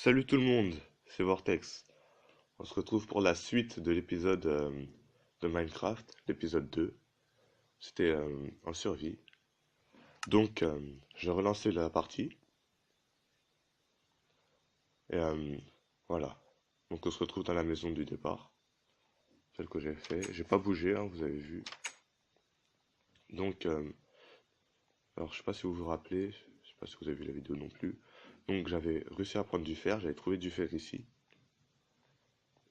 Salut tout le monde, c'est Vortex. On se retrouve pour la suite de l'épisode de Minecraft, l'épisode 2. C'était en survie. Donc, j'ai relancé la partie. Et voilà. Donc, on se retrouve dans la maison du départ, celle que j'ai fait. J'ai pas bougé, hein, vous avez vu. Donc, alors je sais pas si vous vous rappelez, je sais pas si vous avez vu la vidéo non plus. Donc, j'avais réussi à prendre du fer, j'avais trouvé du fer ici.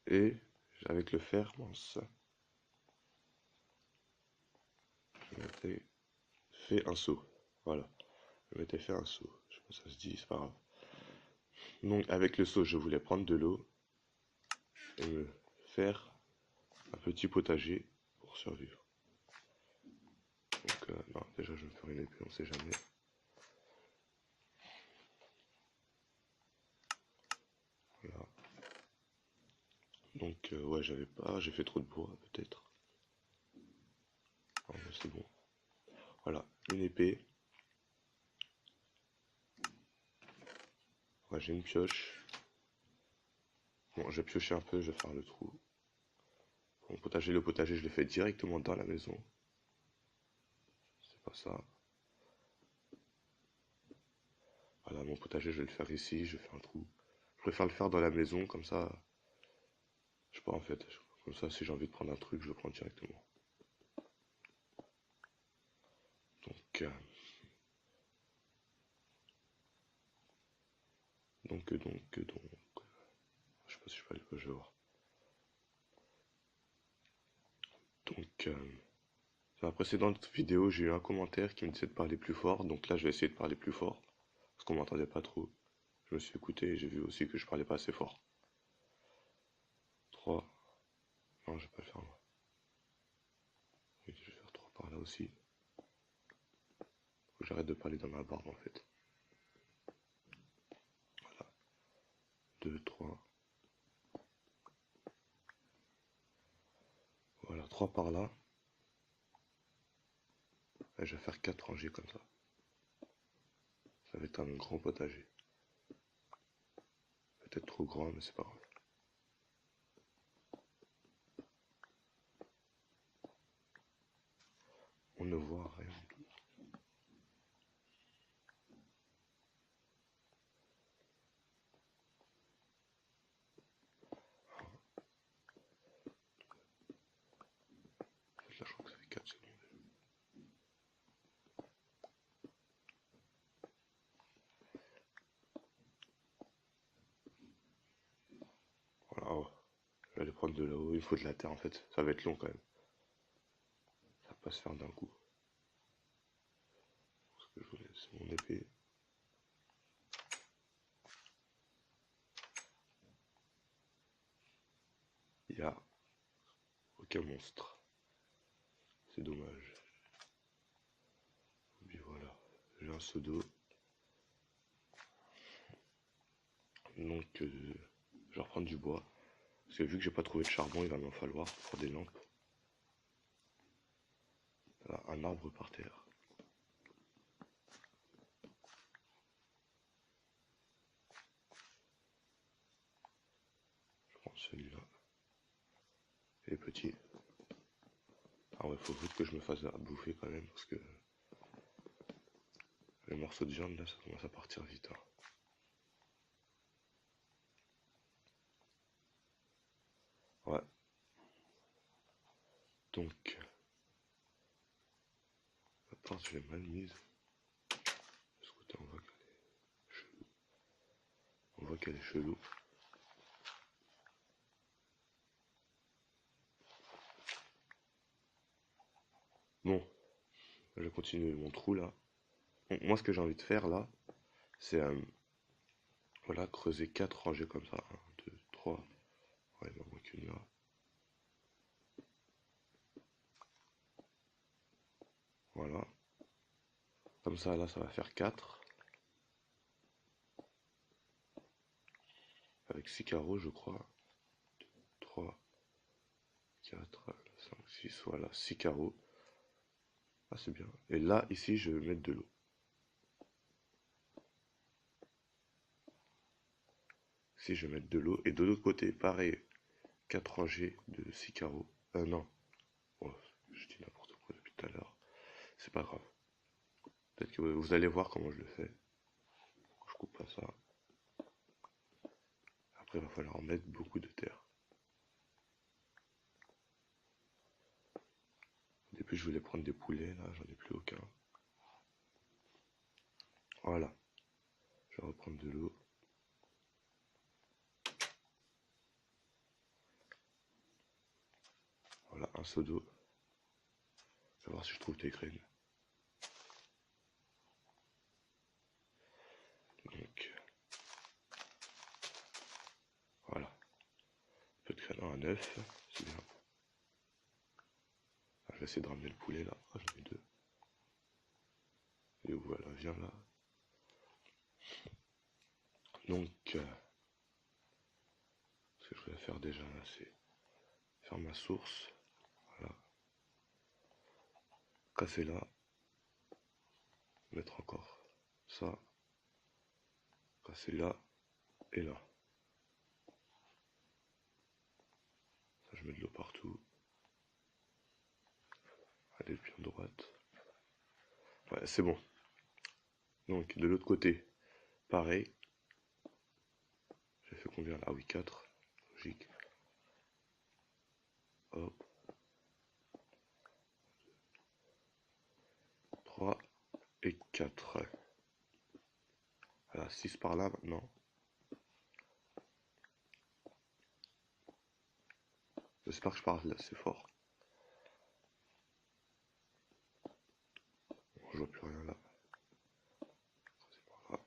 Et avec le fer, mince, je m'étais fait un seau. Voilà. Je m'étais fait un seau. Je sais pas si ça se dit, c'est pas grave. Donc avec le seau, je voulais prendre de l'eau et me faire un petit potager pour survivre. Donc non, déjà je vais me faire une épée, on sait jamais. Voilà. Donc ouais, j'avais pas, j'ai fait trop de bois peut-être. Non, mais c'est bon. Voilà, une épée. Ouais, j'ai une pioche. Bon, je vais piocher un peu, je vais faire le trou. Mon potager, le potager, je l'ai fait directement dans la maison. C'est pas ça. Voilà, mon potager, je vais le faire ici, je fais un trou. Je préfère le faire dans la maison, comme ça, je sais pas en fait. Comme ça, si j'ai envie de prendre un truc, je le prends directement. Donc, donc. Je sais pas si je peux aller, je vais voir. Donc, dans la précédente vidéo, j'ai eu un commentaire qui me disait de parler plus fort. Donc là, je vais essayer de parler plus fort. Parce qu'on m'entendait pas trop. Je me suis écouté et j'ai vu aussi que je parlais pas assez fort. 3. Non, je vais pas le faire là. Oui, je vais faire 3 par là aussi. Faut que j'arrête de parler dans ma barbe en fait. Voilà. 2, 3. Voilà, 3 par là. Et je vais faire 4 rangées comme ça. Ça va être un grand potager. Peut-être trop grand, mais c'est pas grave. On ne voit rien. Là, je crois que ça fait 4 secondes. Voilà, oh. Je vais aller prendre de là-haut. Il faut de la terre en fait. Ça va être long quand même. Ça va pas se faire d'un coup. Ce que je voulais, c'est mon épée. Il y a aucun monstre. C'est dommage. Et puis voilà. J'ai un seau d'eau. Donc je vais reprendre du bois. Parce que vu que j'ai pas trouvé de charbon, il va m'en falloir pour des lampes. Là, un arbre par terre. Je prends celui-là. Et petit. Ah ouais, faut vite que je me fasse à bouffer quand même. Parce que les morceaux de viande là, ça commence à partir vite. Hein. Ouais. Donc, la porte, je l'ai mal mise. De ce côté, on voit qu'elle est chelou. Bon, je vais continuer mon trou là. Bon, moi, ce que j'ai envie de faire là, c'est voilà, creuser 4 rangées comme ça. Un, 2, 3. Ouais, il m'en manque une là. Voilà. Comme ça, là, ça va faire 4. Avec 6 carreaux, je crois. 3, 4, 5, 6. Voilà, 6 carreaux. Ah, c'est bien. Et là, ici, je vais mettre de l'eau. Ici, je vais mettre de l'eau. Et de l'autre côté, pareil, 4 rangées de 6 carreaux. Non. Oh, je dis n'importe quoi depuis tout à l'heure. C'est pas grave. Peut-être que vous allez voir comment je le fais. Je coupe pas ça. Après, il va falloir mettre beaucoup de terre. Au début, je voulais prendre des poulets. Là, j'en ai plus aucun. Voilà. Je vais reprendre de l'eau. Voilà, un seau d'eau. Je vais voir si je trouve des graines. Donc, voilà. Un peu de graines, un œuf, c'est bien. Ah, je vais essayer de ramener le poulet là. Ah, j'en ai deux. Et voilà, viens là. Donc, ce que je voulais faire déjà là, c'est faire ma source. Voilà. Casser là. Mettre encore ça. Casser là et là. Ça, je mets de l'eau partout. Allez, bien droite. Ouais, c'est bon. Donc, de l'autre côté, pareil. J'ai fait combien là? Ah oui, 4. Logique. Hop. 3 et 4. Voilà, 6 par là maintenant. J'espère que je parle là, c'est fort. Bon, je vois plus rien là. C'est par là.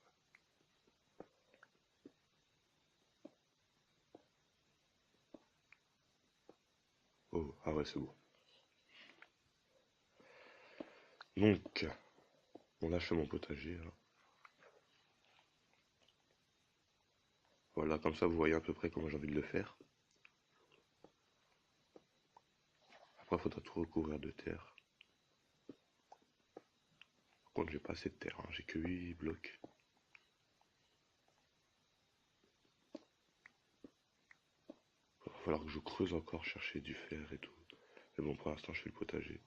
Oh, ah ouais, c'est bon. Donc, bon là je fais mon potager là. Voilà, comme ça vous voyez à peu près comment j'ai envie de le faire. Après, il faudra tout recouvrir de terre. Par contre, j'ai pas assez de terre, hein. J'ai que 8 blocs. Il va falloir que je creuse encore, chercher du fer et tout. Mais bon, pour l'instant, je fais le potager.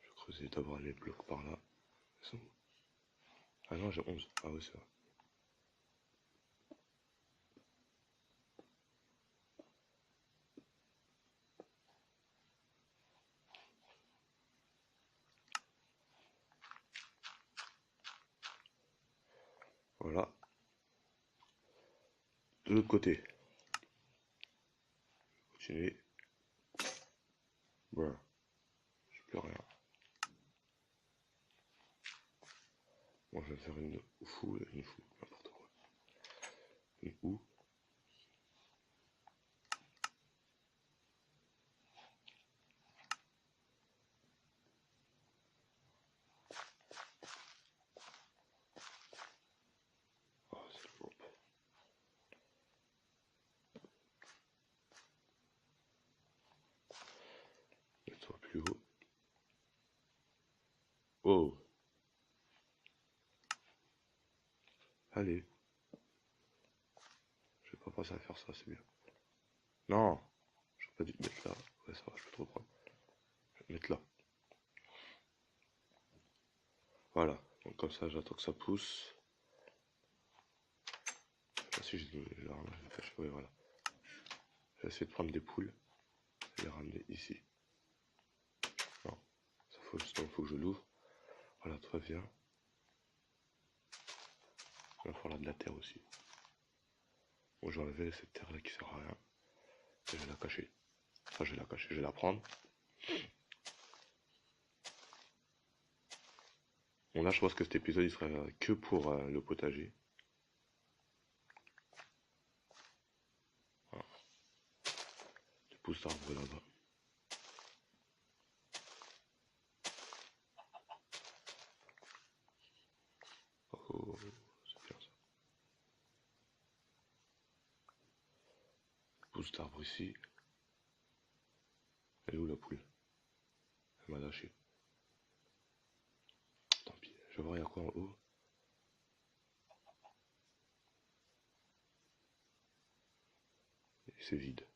Je vais creuser d'abord les blocs par là. Ils sont où? Ah non, j'ai 11. Ah oui, c'est vrai. Voilà. De l'autre côté. Continuer. Voilà. J'ai plus rien. Bon, je vais faire une fou, n'importe quoi. Une houe. Oh, c'est le bon. Mets-toi plus haut. Oh, allez. Je vais pas passer à faire ça, c'est bien. Non, j'aurais pas dû te mettre là. Ouais, ça va, je peux te reprendre. Je vais te mettre là. Voilà. Donc comme ça, j'attends que ça pousse. Je sais pas si j'ai la ramasse, ouais, voilà. Je vais essayer de prendre des poules et les ramener ici. Non, ça faut justement, faut que je l'ouvre. Voilà, très bien. Il va falloir de la terre aussi. Bon, je vais enlever cette terre là qui sert à rien. Et je vais la cacher. Enfin, je vais la cacher, je vais la prendre. Bon, là, je pense que cet épisode il sera que pour le potager. Voilà. Des pousses d'arbres là-bas. Oh, c'est bien ça. Pousse d'arbres ici. où la poule? Elle m'a lâché. Tant pis, je vais voir il y a quoi en haut. Et c'est vide.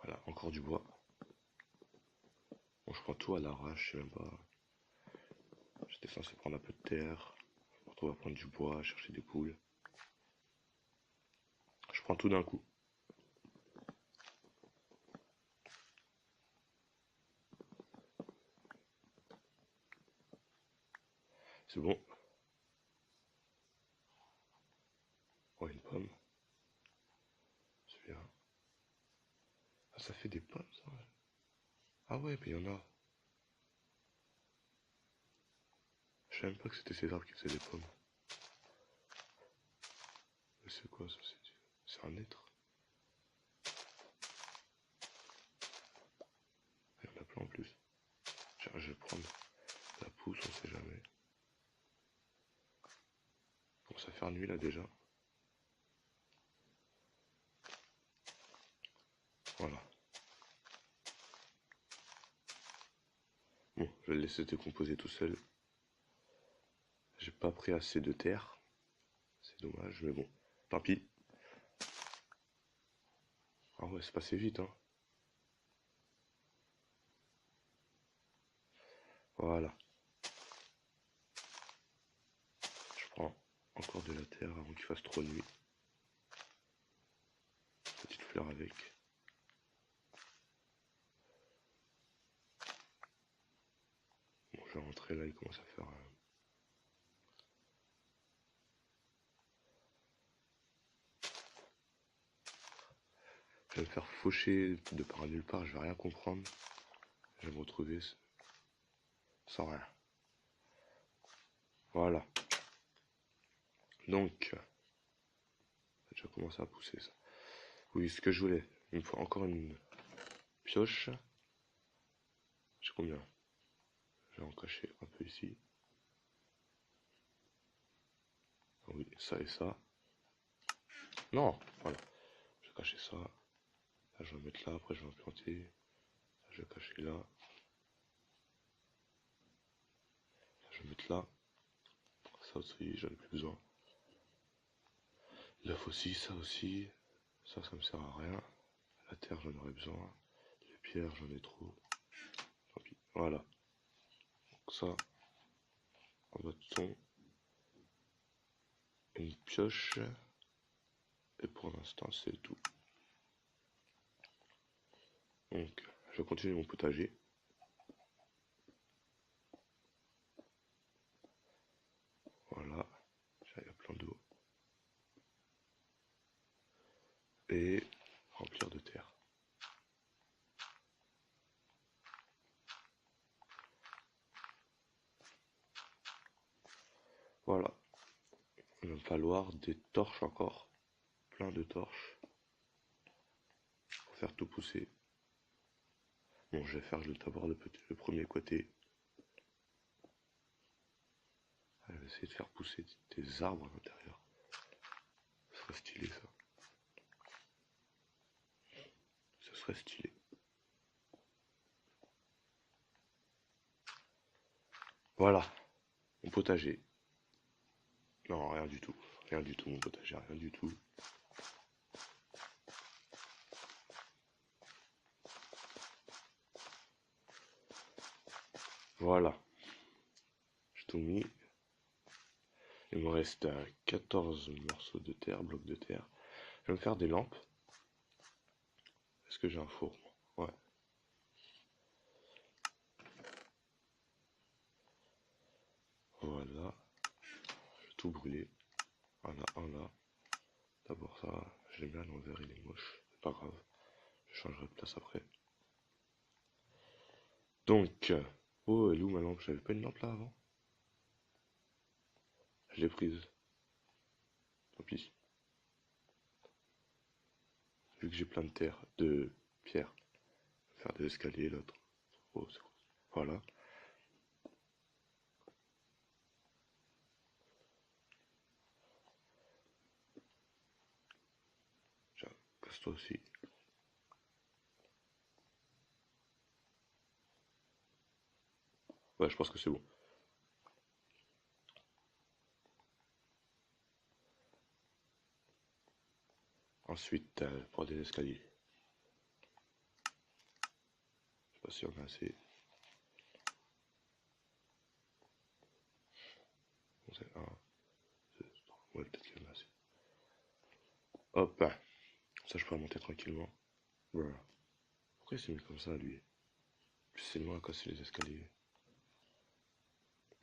Voilà, encore du bois. Bon, je prends tout à l'arrache, je sais même pas. J'étais censé prendre un peu de terre. Je me retrouve à prendre du bois, à chercher des poules. Je prends tout d'un coup. C'est bon. Oh, une pomme. Celui-là. Ah, ça fait des pommes, ça. Ah ouais, mais il y en a. Je savais même pas que c'était ces arbres qui faisaient des pommes. Mais c'est quoi ça? C'est un être. Il y en a plein en plus. Tiens, je vais prendre la pousse, on sait jamais. Bon, ça fait nuit là déjà. Voilà. Bon, je vais le laisser décomposer tout seul. J'ai pas pris assez de terre. C'est dommage, mais bon. Tant pis. Ah ouais, c'est passé vite, hein. Voilà. Je prends encore de la terre avant qu'il fasse trop nuit. Petite fleur avec. Bon, je vais rentrer là, il commence à faire... Je vais me faire faucher de par nulle part, je vais rien comprendre. Je vais me retrouver sans rien. Voilà. Donc, ça a déjà commencé à pousser ça. Oui, ce que je voulais. Il me faut encore une pioche. J'ai combien? Je vais en cacher un peu ici. Ah oui, ça et ça. Non, voilà. Je vais cacher ça. Là, je vais mettre là, après je vais implanter. Ça, je vais cacher là. Ça, je vais mettre là. Ça aussi, j'en ai plus besoin. L'œuf aussi, ça aussi. Ça me sert à rien. La terre, j'en aurais besoin. Les pierres, j'en ai trop. Tant pis. Voilà. Donc ça, en bâton. Une pioche. Et pour l'instant, c'est tout. Donc, je vais continuer mon potager. Voilà. Il y a plein d'eau. Et remplir de terre. Voilà. Il va me falloir des torches encore. Plein de torches. Pour faire tout pousser. Bon, je vais faire d'abord le premier côté. Je vais essayer de faire pousser des arbres à l'intérieur. Ce serait stylé ça. Ce serait stylé. Voilà. Mon potager. Non, rien du tout. Rien du tout, mon potager, rien du tout. Voilà. J'ai tout mis. Il me reste 14 morceaux de terre, blocs de terre. Je vais me faire des lampes. Est-ce que j'ai un four? Ouais. Voilà. Je vais tout brûler. Voilà, un là. D'abord ça, je l'ai mis à l'envers, il est moche. C'est pas grave. Je changerai de place après. Donc, oh, elle est où ma lampe? J'avais pas une lampe là avant? Je l'ai prise. Tant pis. Vu que j'ai plein de terre, de pierre, faire des escaliers l'autre. Oh, c'est quoi? Voilà. Tiens, casse-toi aussi. Ouais, je pense que c'est bon. Ensuite, pour des escaliers. Je sais pas si on a assez. Bon, c'est un, deux, trois. Ouais, peut-être qu'il y en a assez. Hop, ça je peux remonter tranquillement. Voilà. Pourquoi il s'est mis comme ça, lui? Plus c'est loin à casser les escaliers.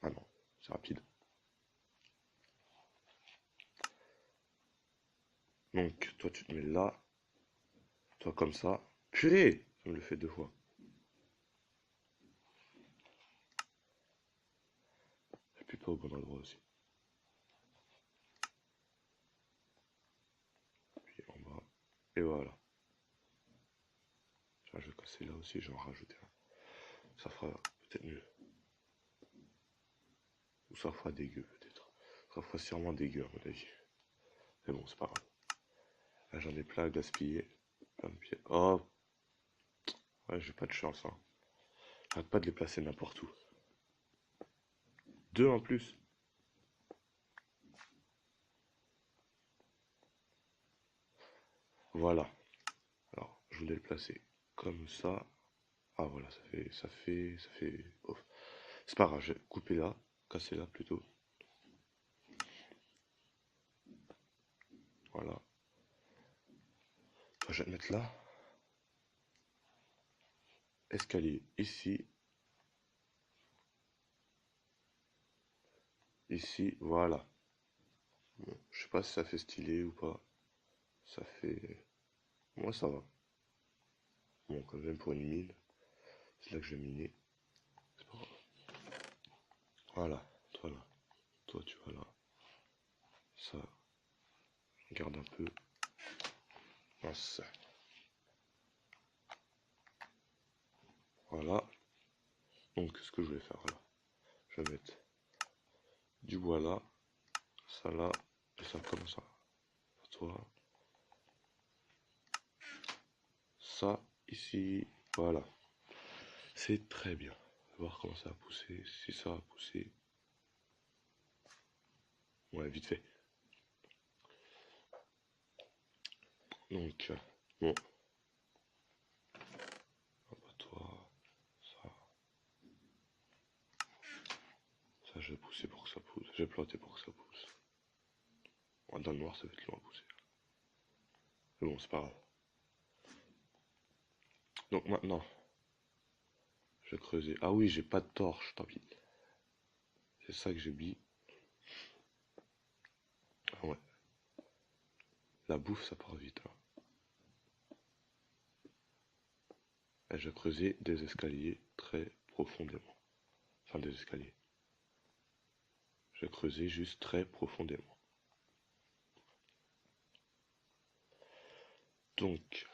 Ah non, c'est rapide. Donc, toi tu te mets là. Toi comme ça. Purée! Ça me le fait deux fois. J'appuie pas au bon endroit aussi. Puis en bas. Et voilà. Tiens, je vais casser là aussi, je vais en rajouter un. Ça fera peut-être mieux. Ou ça fera dégueu peut-être. Ça fera sûrement dégueu à mon avis. Mais bon, c'est pas grave. Là j'en ai plein à gaspiller. Plein de pieds. Oh! Ouais, j'ai pas de chance, hein. J'arrête pas de les placer n'importe où. Deux en plus. Voilà. Alors, je voulais le placer comme ça. Ah voilà, ça fait. Oh. C'est pas grave, je vais couper là, casser là plutôt. Voilà. Je vais le mettre là. Escalier ici. Ici, voilà. Bon, je sais pas si ça fait stylé ou pas. Ça fait. Moi, ça va. Bon, quand même pour une mine. C'est là que je vais miner. C'est pas grave. Voilà. Toi là. Toi, tu vas là. Ça. Regarde un peu. Mince. Voilà. Donc, ce que je vais faire là. Je vais mettre du bois là. Ça là. Et ça comme ça. Toi. Ça ici. Voilà. C'est très bien. On va voir comment ça va pousser. Si ça va pousser. Ouais, vite fait. Donc, bon. Hop, toi. Ça. Ça, je vais pousser pour que ça pousse. Je vais planter pour que ça pousse. Bon, dans le noir, ça va être long à pousser. Mais bon, c'est pas grave. Donc maintenant, je vais creuser. Ah oui, j'ai pas de torche, tant pis. C'est ça que j'ai oublié. Ah ouais. La bouffe, ça part vite, hein. Et je vais creuser des escaliers très profondément. Enfin, des escaliers. Je vais creuser juste très profondément. Donc,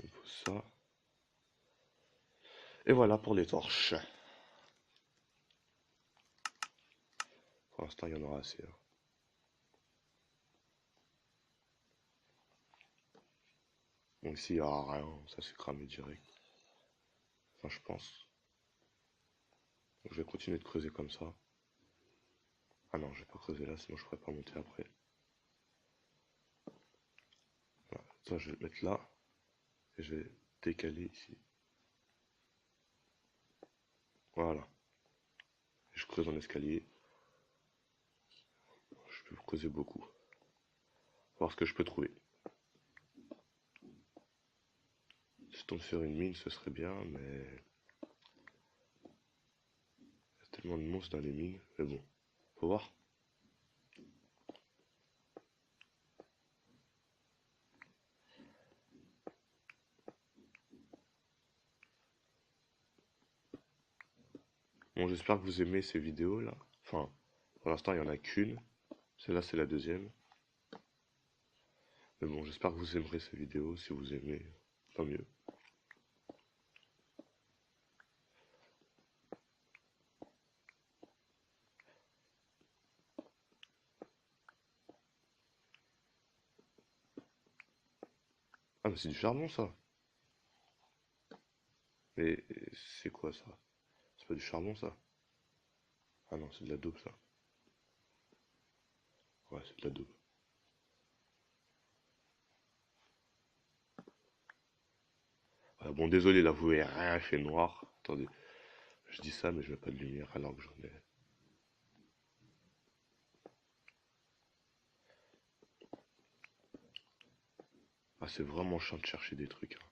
il faut ça. Et voilà pour les torches. Pour l'instant, il y en aura assez, hein. Donc ici, il n'y aura rien. Ça, c'est cramé direct. Enfin, je pense. Donc, je vais continuer de creuser comme ça. Ah non, je vais pas creuser là, sinon je pourrais pas monter après. Voilà. Ça, je vais le mettre là. Et je vais décaler ici. Voilà. Et je creuse un escalier. Je peux creuser beaucoup. Voir ce que je peux trouver. Si on de faire une mine, ce serait bien, mais il y a tellement de monstres dans les mines. Mais bon, faut voir. Bon, j'espère que vous aimez ces vidéos là. Enfin, pour l'instant, il n'y en a qu'une. Celle-là, c'est la deuxième. Mais bon, j'espère que vous aimerez ces vidéos. Si vous aimez, tant mieux. Ah, mais c'est du charbon ça. Mais c'est quoi ça? C'est pas du charbon ça? Ah non, c'est de la daube ça. Ouais, c'est de la daube. Ah, bon, désolé, là, vous voyez rien, il fait noir. Attendez, je dis ça, mais je mets pas de lumière alors que j'en ai. Ah, c'est vraiment chiant de chercher des trucs, hein.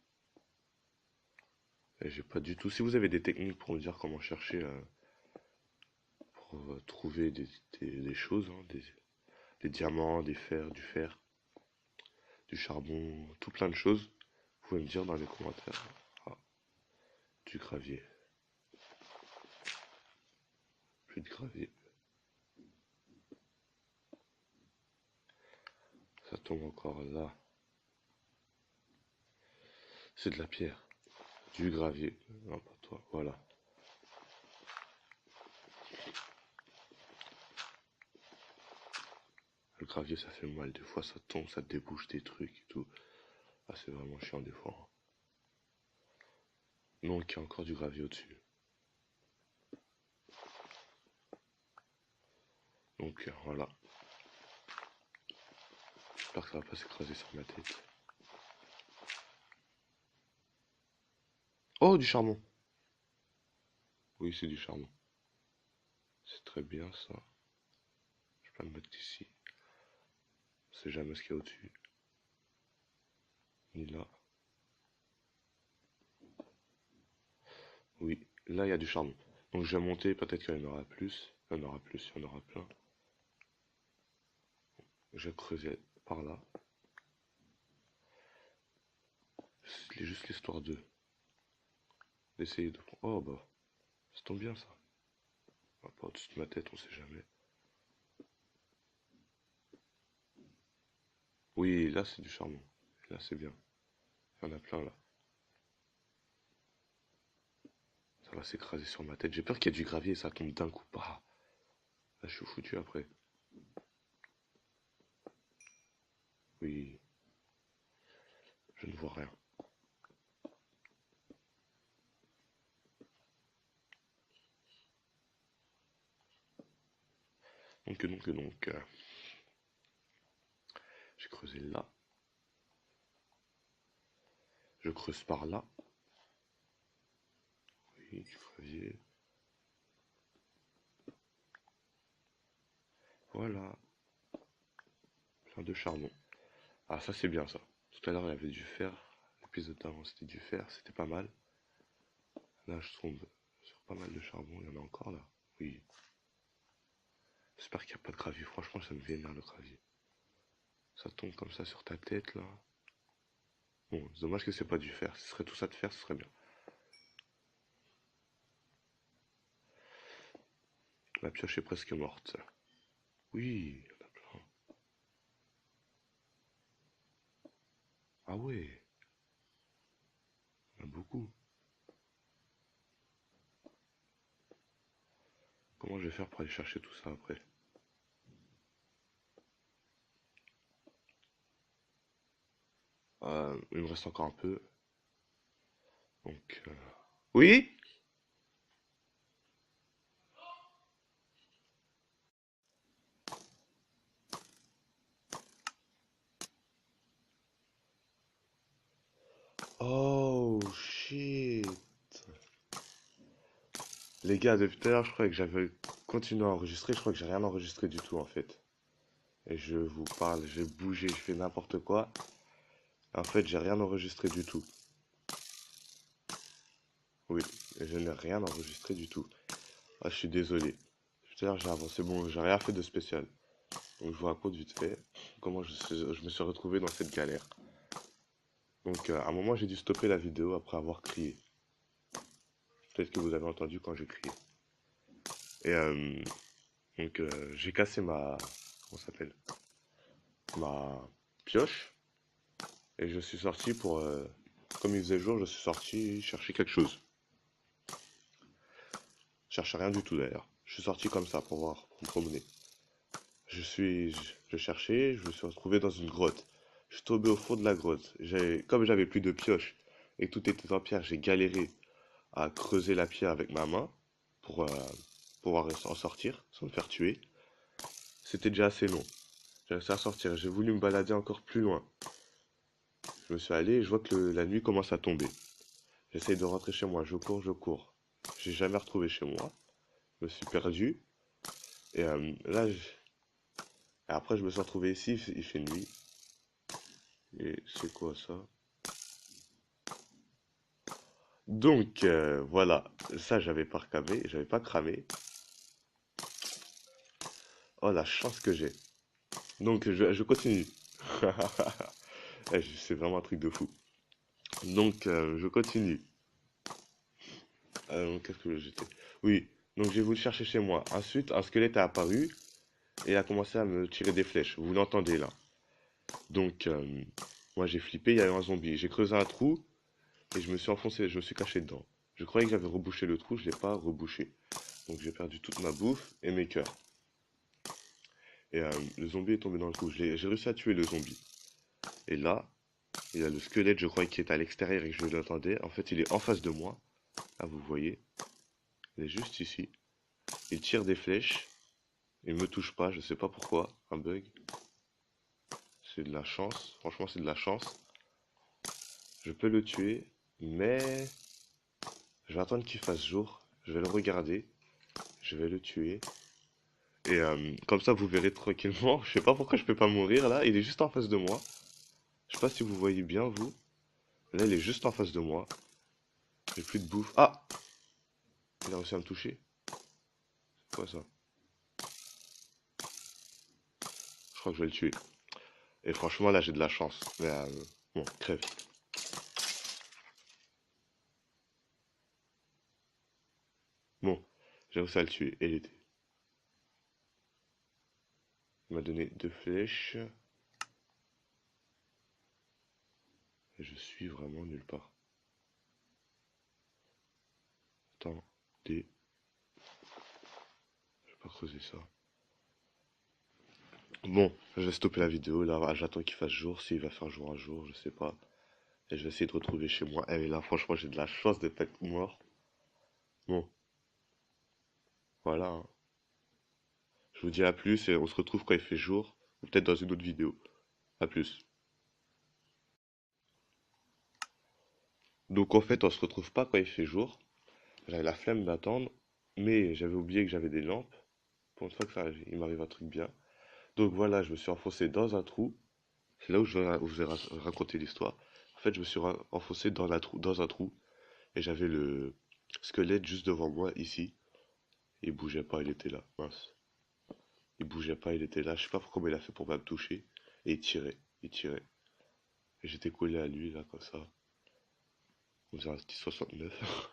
Et j'ai pas du tout. Si vous avez des techniques pour me dire comment chercher, pour trouver des choses, hein, des diamants, du fer, du charbon, tout plein de choses, vous pouvez me dire dans les commentaires. Ah, du gravier. Plus de gravier. Ça tombe encore là. C'est de la pierre. Du gravier. Non, pas toi. Voilà. Le gravier, ça fait mal. Des fois, ça tombe, ça débouche des trucs et tout. Ah, c'est vraiment chiant des fois, hein. Donc, il y a encore du gravier au-dessus. Donc, voilà. J'espère que ça va pas s'écraser sur ma tête. Oh, du charbon. Oui, c'est du charbon. C'est très bien ça. Je peux le mettre ici. On sait jamais ce qu'il y a au-dessus. Ni là. Oui, là, il y a du charbon. Donc, je vais monter. Peut-être qu'il y en aura plus. Il y en aura plus, il y en aura plein. Je vais creuser par là. C'est juste l'histoire d'essayer de... Oh, bah, ça tombe bien ça. Ah, pas au-dessus de ma tête, on sait jamais. Oui, là, c'est du charbon. Là, c'est bien. Il y en a plein là. Ça va s'écraser sur ma tête. J'ai peur qu'il y ait du gravier et ça tombe d'un coup. Bah, là, je suis foutu après. Oui, je ne vois rien. Donc, j'ai creusé là. Je creuse par là. Oui, du gravier. Voilà, plein de charbon. Ah, ça, c'est bien ça. Tout à l'heure, il y avait du fer. L'épisode d'avant, c'était du fer. C'était pas mal. Là, je tombe sur pas mal de charbon. Il y en a encore là. Oui. J'espère qu'il n'y a pas de gravier. Franchement, ça me vénère le gravier. Ça tombe comme ça sur ta tête là. Bon, c'est dommage que c'est pas du fer. Si ce serait tout ça de fer, ce serait bien. La pioche est presque morte. Oui, il y en a plein. Ah ouais, il y en a beaucoup. Comment je vais faire pour aller chercher tout ça après? Il me reste encore un peu. Donc, oui? Oh shit. Les gars, depuis tout à l'heure, je croyais que j'avais continué à enregistrer. Je crois que j'ai rien enregistré du tout en fait. Et je vous parle, j'ai bougé, je fais n'importe quoi. En fait, j'ai rien enregistré du tout. Oui, et je n'ai rien enregistré du tout. Ah, je suis désolé. Tout à l'heure, j'ai avancé. Bon, j'ai rien fait de spécial. Donc, je vous raconte vite fait comment je me suis retrouvé dans cette galère. Donc, à un moment, j'ai dû stopper la vidéo après avoir crié. Peut-être que vous avez entendu quand j'ai crié. Et j'ai cassé ma... Comment ça s'appelle? Ma pioche. Et je suis sorti pour... comme il faisait jour, je suis sorti chercher quelque chose. Je cherchais rien du tout d'ailleurs. Je suis sorti comme ça pour voir, pour me promener. Je cherchais, je me suis retrouvé dans une grotte. Je suis tombé au fond de la grotte. Comme j'avais plus de pioche et que tout était en pierre, j'ai galéré à creuser la pierre avec ma main. pour pouvoir en sortir sans me faire tuer. C'était déjà assez long. J'ai réussi à sortir. J'ai voulu me balader encore plus loin. Je me suis allé et je vois que la nuit commence à tomber. J'essaye de rentrer chez moi. Je cours, je cours. J'ai jamais retrouvé chez moi. Je me suis perdu. Et là, et après, je me suis retrouvé ici. Il fait nuit. Et c'est quoi ça? Donc, voilà. Ça, j'avais pas recamé. J'avais pas cramé. Oh, la chance que j'ai. Donc, je continue. C'est vraiment un truc de fou. Donc, je continue. Qu'est-ce que j'étais? Oui, donc j'ai voulu chercher chez moi. Ensuite, un squelette a apparu et a commencé à me tirer des flèches. Vous l'entendez là. Donc, moi j'ai flippé, il y a eu un zombie. J'ai creusé un trou et je me suis enfoncé, je me suis caché dedans. Je croyais que j'avais rebouché le trou, je l'ai pas rebouché. Donc j'ai perdu toute ma bouffe et mes cœurs. Et le zombie est tombé dans le trou. J'ai réussi à tuer le zombie. Et là, il y a le squelette, je crois, qui est à l'extérieur et que je l'attendais. En fait, il est en face de moi. Là, vous voyez. Il est juste ici. Il tire des flèches. Il me touche pas, je sais pas pourquoi. Un bug. C'est de la chance. Franchement, c'est de la chance. Je peux le tuer, mais je vais attendre qu'il fasse jour. Je vais le regarder. Je vais le tuer. Et comme ça, vous verrez tranquillement. Je sais pas pourquoi je peux pas mourir là. Il est juste en face de moi. Je sais pas si vous voyez bien, vous. Là, il est juste en face de moi. J'ai plus de bouffe. Ah! Il a réussi à me toucher. C'est quoi ça? Je crois que je vais le tuer. Et franchement, là, j'ai de la chance. Mais bon, crève. Bon, j'ai réussi à le tuer. Et il était. Il m'a donné 2 flèches. Et je suis vraiment nulle part. Attends, je vais pas creuser ça. Bon, je vais stopper la vidéo là, j'attends qu'il fasse jour, s'il va faire jour un jour, je sais pas. Et je vais essayer de retrouver chez moi. Et là, franchement, j'ai de la chance de pas être mort. Bon, voilà, hein. Je vous dis à plus et on se retrouve quand il fait jour, ou peut-être dans une autre vidéo. À plus. Donc en fait, on se retrouve pas quand il fait jour. J'avais la flemme d'attendre, mais j'avais oublié que j'avais des lampes. Pour une fois que ça, il m'arrive un truc bien. Donc voilà, je me suis enfoncé dans un trou. C'est là où je vais vous ai raconté l'histoire. En fait, je me suis enfoncé dans un trou et j'avais le squelette juste devant moi ici. Il bougeait pas, il était là. Mince. Il bougeait pas, il était là. Je sais pas comment il a fait pour pas me toucher. Et il tirait, il tirait. Et j'étais collé à lui là comme ça. On faisait un petit 69.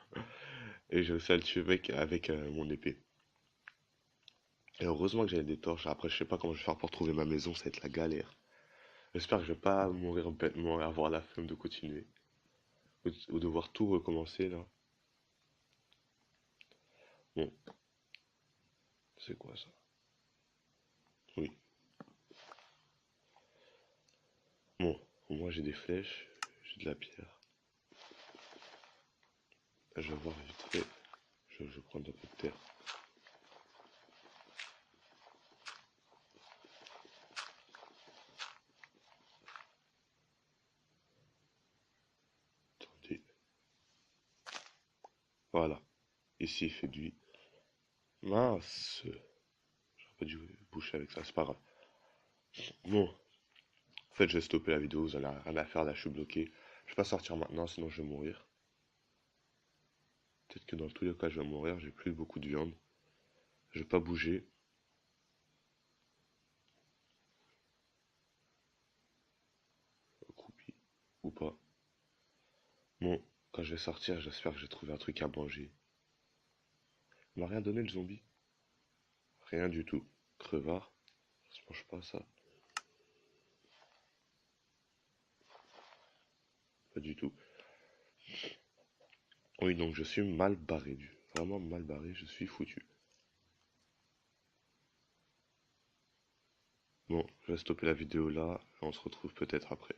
Et j'ai réussi à le tuer avec mon épée. Et heureusement que j'avais des torches. Après, je sais pas comment je vais faire pour trouver ma maison, ça va être la galère. J'espère que je vais pas mourir bêtement et avoir la flemme de continuer. Ou devoir tout recommencer là. Bon, c'est quoi ça? Oui. Bon, au moins j'ai des flèches, j'ai de la pierre. Je vais voir vite fait. Je vais prendre un peu de terre. Attendez. Voilà. Ici il fait nuit. Mince. J'aurais pas dû boucher avec ça, c'est pas grave. Bon. En fait, je vais stopper la vidéo, vous en avez rien à faire, là je suis bloqué. Je vais pas sortir maintenant, sinon je vais mourir. Peut-être que dans tous les cas je vais mourir, j'ai plus beaucoup de viande. Je vais pas bouger. Accroupi. Ou pas. Bon, quand je vais sortir, j'espère que j'ai trouvé un truc à manger. Il m'a rien donné le zombie. Rien du tout. Crevard. Ça se mange pas ça. Pas du tout. Oui, donc je suis mal barré. Vraiment mal barré, je suis foutu. Bon, je vais stopper la vidéo là, et on se retrouve peut-être après.